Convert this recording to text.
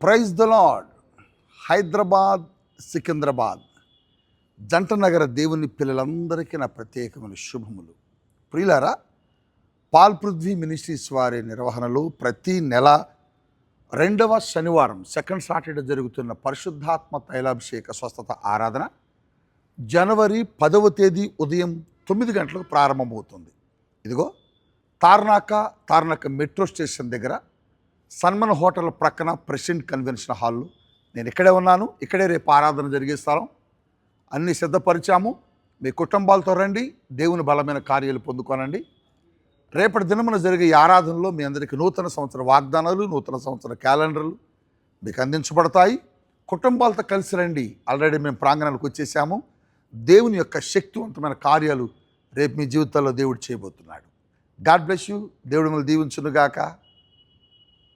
Praise the lord. Hyderabad, Secunderabad జంట నగర దేవుని పిల్లలందరికీ నా ప్రత్యేకమైన శుభములు. ప్రియులారా, పాల్ పృథ్వీ మినిస్ట్రీస్ వారి నిర్వహణలో ప్రతి నెల 2వ శనివారం సెకండ్ సాటర్డే జరుగుతున్న పరిశుద్ధాత్మ తైలాభిషేక స్వస్థత ఆరాధన జనవరి 10వ తేదీ ఉదయం 9 గంటలకు ప్రారంభమవుతుంది. ఇదిగో తార్నాక మెట్రో స్టేషన్ దగ్గర సన్మన్ హోటల్ ప్రక్కన ప్రెసిడెంట్ కన్వెన్షన్ హాల్లో నేను ఇక్కడే ఉన్నాను. ఇక్కడే రేపు ఆరాధన జరిగే స్థలం. అన్నీ సిద్ధపరిచాము. మీ కుటుంబాలతో రండి, దేవుని బలమైన కార్యాలు పొందుకోనండి. రేపటి దినమున జరిగే ఈ ఆరాధనలో మీ అందరికీ నూతన సంవత్సర వాగ్దానాలు, నూతన సంవత్సర క్యాలెండర్లు మీకు అందించబడతాయి. కుటుంబాలతో కలిసి రండి. ఆల్రెడీ మేము ప్రాంగణాలకు వచ్చేసాము. దేవుని యొక్క శక్తివంతమైన కార్యాలు రేపు మీ జీవితాల్లో దేవుడు చేయబోతున్నాడు. God bless you. దేవుడు మిమ్మల్ని దీవించునుగాక.